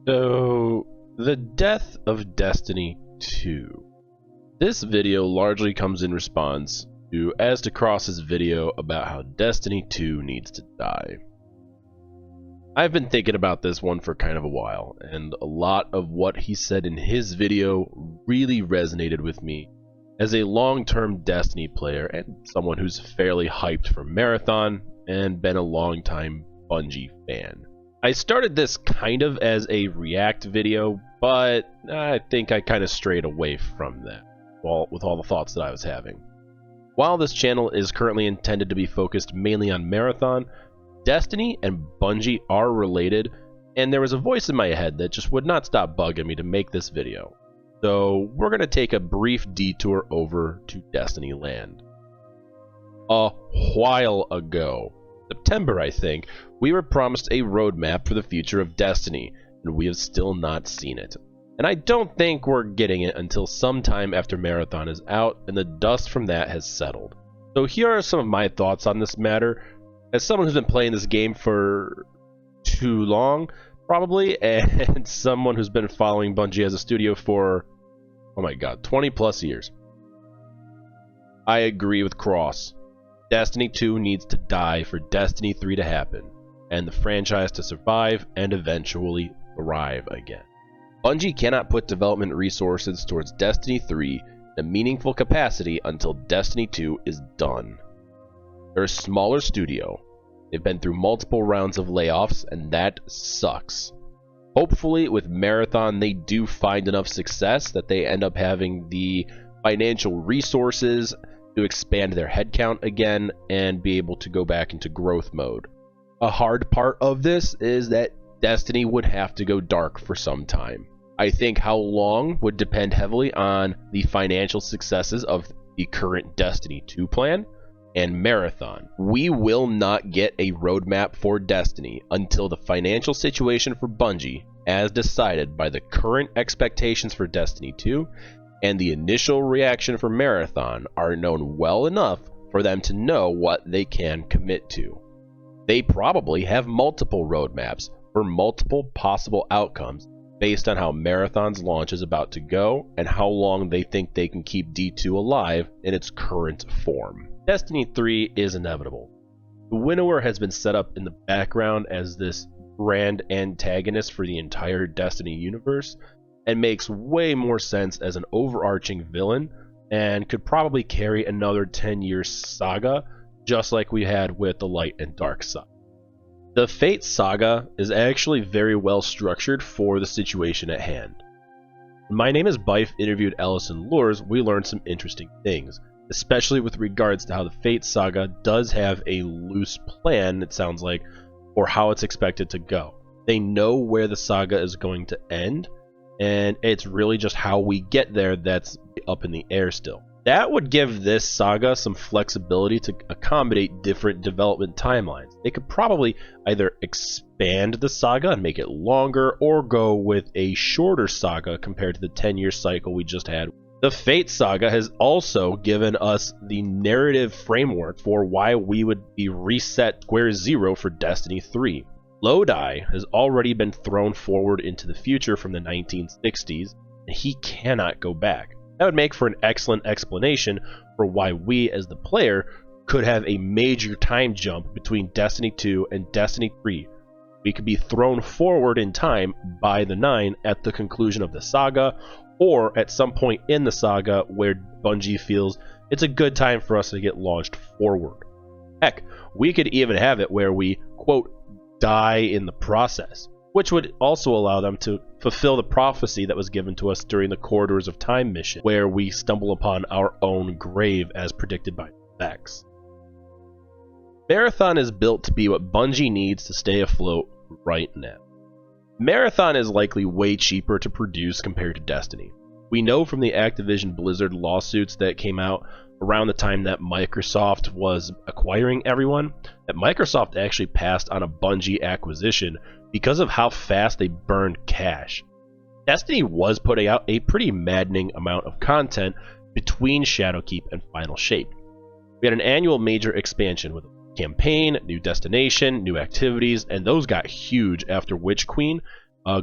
So, the death of Destiny 2. This video largely comes in response to Cross's video about how Destiny 2 needs to die. I've been thinking about this one for kind of a while, and a lot of what he said in his video really resonated with me as a long-term Destiny player and someone who's fairly hyped for Marathon and been a long-time Bungie fan. I started this kind of as a react video, but I think I kind of strayed away from that with all the thoughts that I was having. While this channel is currently intended to be focused mainly on Marathon, Destiny and Bungie are related, and there was a voice in my head that just would not stop bugging me to make this video. So we're going to take a brief detour over to Destiny land. A while ago, September I think, we were promised a roadmap for the future of Destiny, and we have still not seen it. And I don't think we're getting it until sometime after Marathon is out and the dust from that has settled. So here are some of my thoughts on this matter, as someone who's been playing this game for too long, probably, and someone who's been following Bungie as a studio for, oh my god, 20 plus years. I agree with Cross. Destiny 2 needs to die for Destiny 3 to happen, and the franchise to survive and eventually thrive again. Bungie cannot put development resources towards Destiny 3 in a meaningful capacity until Destiny 2 is done. They're a smaller studio. They've been through multiple rounds of layoffs, and that sucks. Hopefully, with Marathon, they do find enough success that they end up having the financial resources to expand their headcount again and be able to go back into growth mode. A hard part of this is that Destiny would have to go dark for some time. I think how long would depend heavily on the financial successes of the current Destiny 2 plan and Marathon. We will not get a roadmap for Destiny until the financial situation for Bungie, as decided by the current expectations for Destiny 2 and the initial reaction for Marathon, are known well enough for them to know what they can commit to. They probably have multiple roadmaps for multiple possible outcomes based on how Marathon's launch is about to go and how long they think they can keep D2 alive in its current form. Destiny 3 is inevitable. The Winnower has been set up in the background as this grand antagonist for the entire Destiny universe, and makes way more sense as an overarching villain, and could probably carry another 10-year saga, just like we had with the Light and Dark side. The Fate saga is actually very well structured for the situation at hand. When My Name is Bife interviewed Ellison Lures, we learned some interesting things, especially with regards to how the Fate saga does have a loose plan, it sounds like, for how it's expected to go. They know where the saga is going to end, and it's really just how we get there that's up in the air still. That would give this saga some flexibility to accommodate different development timelines. They could probably either expand the saga and make it longer, or go with a shorter saga compared to the 10-year cycle we just had. The Fate saga has also given us the narrative framework for why we would be reset square zero for Destiny 3. Lodi has already been thrown forward into the future from the 1960s, and he cannot go back. That would make for an excellent explanation for why we, as the player, could have a major time jump between Destiny 2 and Destiny 3. We could be thrown forward in time by the 9 at the conclusion of the saga, or at some point in the saga where Bungie feels it's a good time for us to get launched forward. Heck, we could even have it where we, quote, die in the process, which would also allow them to fulfill the prophecy that was given to us during the Corridors of Time mission, where we stumble upon our own grave as predicted by Vex. Marathon is built to be what Bungie needs to stay afloat right now. Marathon is likely way cheaper to produce compared to Destiny. We know from the Activision Blizzard lawsuits that came out around the time that Microsoft was acquiring everyone, that Microsoft actually passed on a Bungie acquisition because of how fast they burned cash. Destiny was putting out a pretty maddening amount of content between Shadowkeep and Final Shape. We had an annual major expansion with a campaign, new destination, new activities, and those got huge after Witch Queen,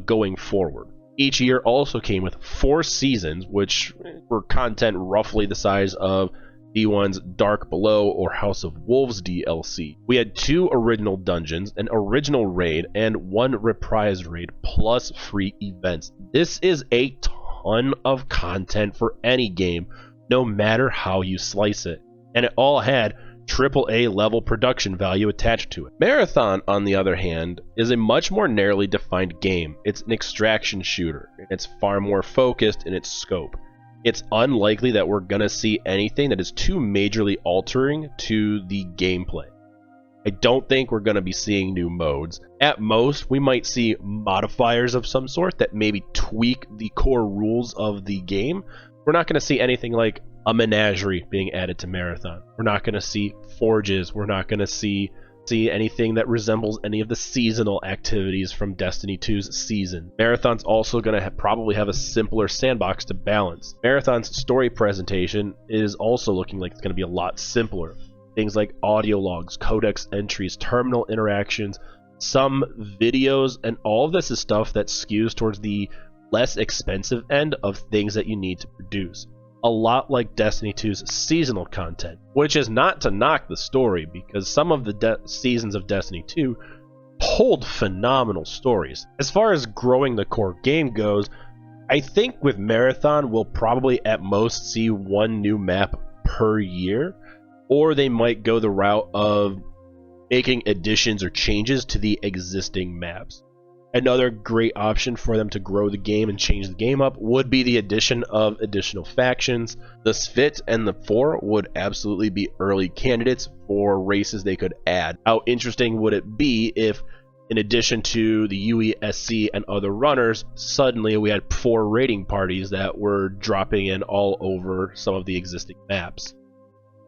going forward. Each year also came with 4 seasons, which were content roughly the size of D1's Dark Below or House of Wolves DLC. We had 2 original dungeons, an original raid, and 1 reprised raid, plus free events. This is a ton of content for any game, no matter how you slice it. And it all had AAA level production value attached to it. Marathon, on the other hand, is a much more narrowly defined game. It's an extraction shooter, and it's far more focused in its scope. It's unlikely that we're going to see anything that is too majorly altering to the gameplay. I don't think we're going to be seeing new modes. At most, we might see modifiers of some sort that maybe tweak the core rules of the game. We're not going to see anything like a menagerie being added to Marathon. We're not going to see forges. We're not going to see anything that resembles any of the seasonal activities from Destiny 2's season. Marathon's also going to probably have a simpler sandbox to balance. Marathon's story presentation is also looking like it's going to be a lot simpler. Things like audio logs, codex entries, terminal interactions, some videos, and all of this is stuff that skews towards the less expensive end of things that you need to produce. A lot like Destiny 2's seasonal content, which is not to knock the story, because some of the seasons of Destiny 2 hold phenomenal stories. As far as growing the core game goes, I think with Marathon we'll probably at most see 1 new map per year, or they might go the route of making additions or changes to the existing maps. Another great option for them to grow the game and change the game up would be the addition of additional factions. The Svit and the Four would absolutely be early candidates for races they could add. How interesting would it be if, in addition to the UESC and other runners, suddenly we had 4 raiding parties that were dropping in all over some of the existing maps?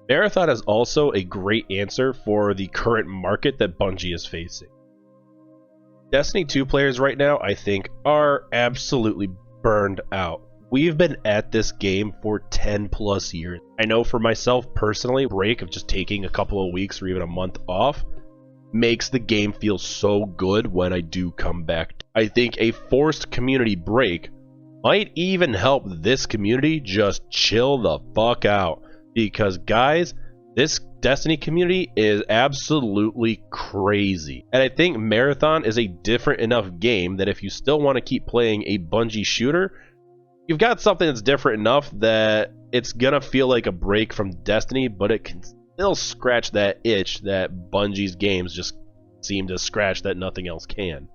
Marathon is also a great answer for the current market that Bungie is facing. Destiny 2 players right now, I think, are absolutely burned out. We've been at this game for 10 plus years. I know for myself personally, break of just taking a couple of weeks or even a month off makes the game feel so good when I do come back. I think a forced community break might even help this community just chill the fuck out. Because guys, this Destiny community is absolutely crazy. And I think Marathon is a different enough game that if you still want to keep playing a Bungie shooter, you've got something that's different enough that it's gonna feel like a break from Destiny, but it can still scratch that itch that Bungie's games just seem to scratch that nothing else can.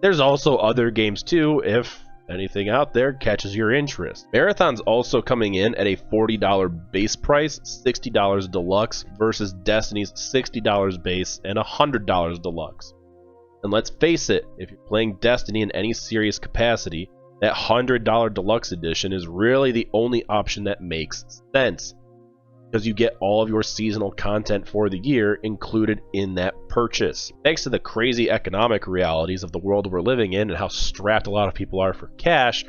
There's also other games too, if anything out there catches your interest. Marathon's also coming in at a $40 base price, $60 deluxe, versus Destiny's $60 base and $100 deluxe. And let's face it, if you're playing Destiny in any serious capacity, that $100 deluxe edition is really the only option that makes sense, because you get all of your seasonal content for the year included in that purchase. Thanks to the crazy economic realities of the world we're living in and how strapped a lot of people are for cash,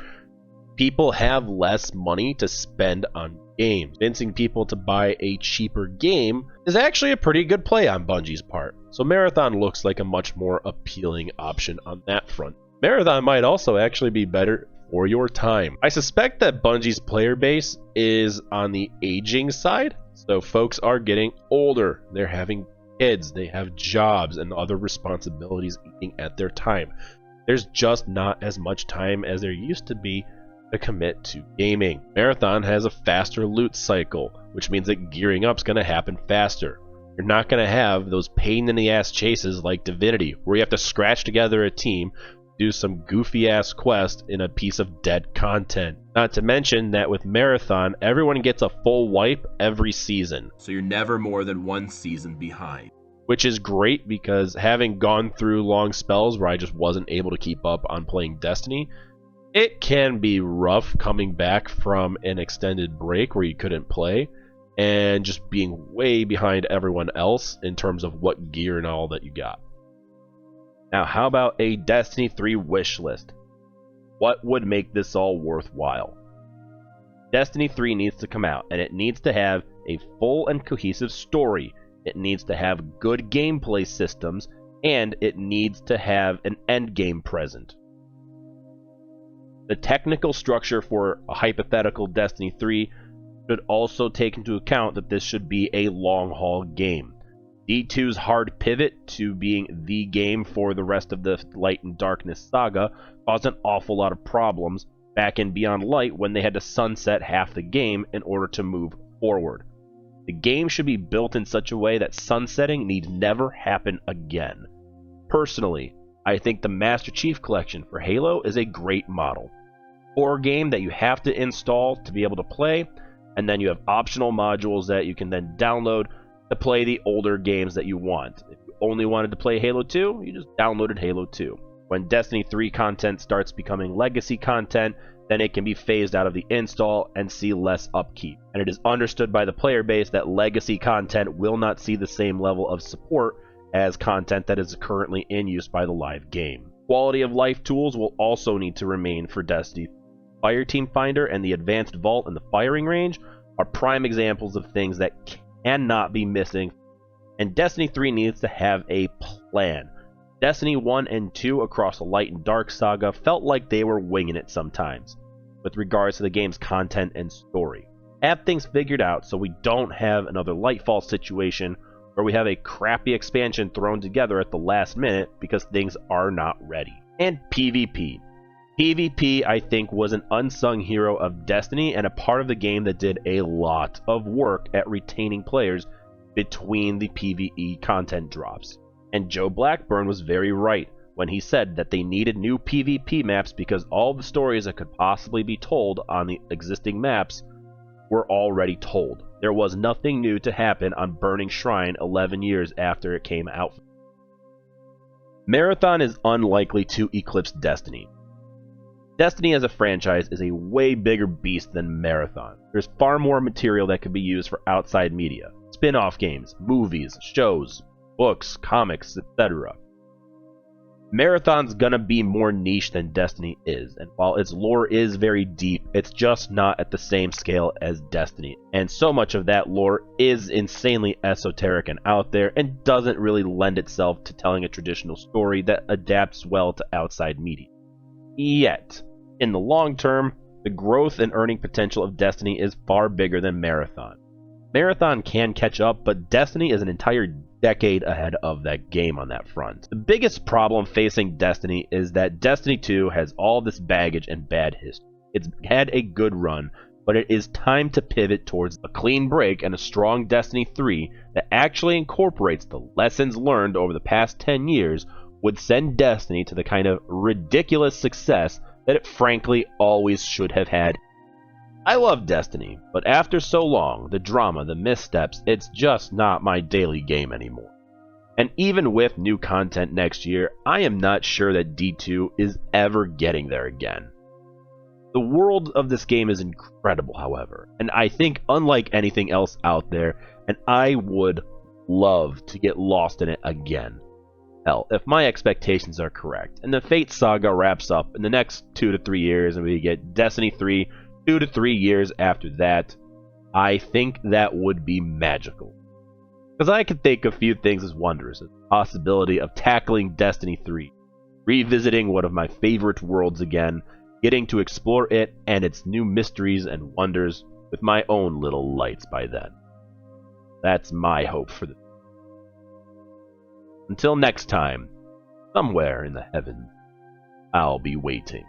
people have less money to spend on games. Convincing people to buy a cheaper game is actually a pretty good play on Bungie's part, so Marathon looks like a much more appealing option on that front. Marathon might also actually be better for your time. I suspect that Bungie's player base is on the aging side, so folks are getting older, they're having kids, they have jobs and other responsibilities eating at their time. There's just not as much time as there used to be to commit to gaming. Marathon has a faster loot cycle, which means that gearing up is going to happen faster. You're not going to have those pain in the ass chases like Divinity, where you have to scratch together a team, do some goofy ass quest in a piece of dead content. Not to mention that with Marathon, everyone gets a full wipe every season. So you're never more than 1 season behind. Which is great, because having gone through long spells where I just wasn't able to keep up on playing Destiny, it can be rough coming back from an extended break where you couldn't play and just being way behind everyone else in terms of what gear and all that you got. Now, how about a Destiny 3 wish list? What would make this all worthwhile? Destiny 3 needs to come out, and it needs to have a full and cohesive story. It needs to have good gameplay systems, and it needs to have an endgame present. The technical structure for a hypothetical Destiny 3 should also take into account that this should be a long-haul game. D2's hard pivot to being the game for the rest of the Light and Darkness saga caused an awful lot of problems back in Beyond Light when they had to sunset half the game in order to move forward. The game should be built in such a way that sunsetting needs never happen again. Personally, I think the Master Chief Collection for Halo is a great model. For a game that you have to install to be able to play, and then you have optional modules that you can then download to play the older games that you want. If you only wanted to play Halo 2, you just downloaded Halo 2. When Destiny 3 content starts becoming legacy content, then it can be phased out of the install and see less upkeep. And it is understood by the player base that legacy content will not see the same level of support as content that is currently in use by the live game. Quality of life tools will also need to remain for Destiny. Fireteam Finder and the Advanced Vault and the firing range are prime examples of things that cannot be missing, and Destiny 3 needs to have a plan. Destiny 1 and 2 across the Light and Dark saga felt like they were winging it sometimes, with regards to the game's content and story. Have things figured out so we don't have another Lightfall situation where we have a crappy expansion thrown together at the last minute because things are not ready. And PvP. PvP, I think, was an unsung hero of Destiny and a part of the game that did a lot of work at retaining players between the PvE content drops. And Joe Blackburn was very right when he said that they needed new PvP maps because all the stories that could possibly be told on the existing maps were already told. There was nothing new to happen on Burning Shrine 11 years after it came out. Marathon is unlikely to eclipse Destiny. Destiny as a franchise is a way bigger beast than Marathon. There's far more material that could be used for outside media, spin-off games, movies, shows, books, comics, etc. Marathon's gonna be more niche than Destiny is, and while its lore is very deep, it's just not at the same scale as Destiny, and so much of that lore is insanely esoteric and out there, and doesn't really lend itself to telling a traditional story that adapts well to outside media. Yet, in the long term, the growth and earning potential of Destiny is far bigger than Marathon. Marathon can catch up, but Destiny is an entire decade ahead of that game on that front. The biggest problem facing Destiny is that Destiny 2 has all this baggage and bad history. It's had a good run, but it is time to pivot towards a clean break, and a strong Destiny 3 that actually incorporates the lessons learned over the past 10 years would send Destiny to the kind of ridiculous success that it frankly always should have had. I love Destiny, but after so long, the drama, the missteps, it's just not my daily game anymore. And even with new content next year, I am not sure that D2 is ever getting there again. The world of this game is incredible, however, and I think unlike anything else out there, and I would love to get lost in it again. Hell, if my expectations are correct, and the Fate saga wraps up in the next 2 to 3 years, and we get Destiny 3 2 to 3 years after that, I think that would be magical. Because I can think of few things as wondrous as the possibility of tackling Destiny 3, revisiting one of my favorite worlds again, getting to explore it and its new mysteries and wonders with my own little lights by then. That's my hope for the future. Until next time, somewhere in the heavens, I'll be waiting.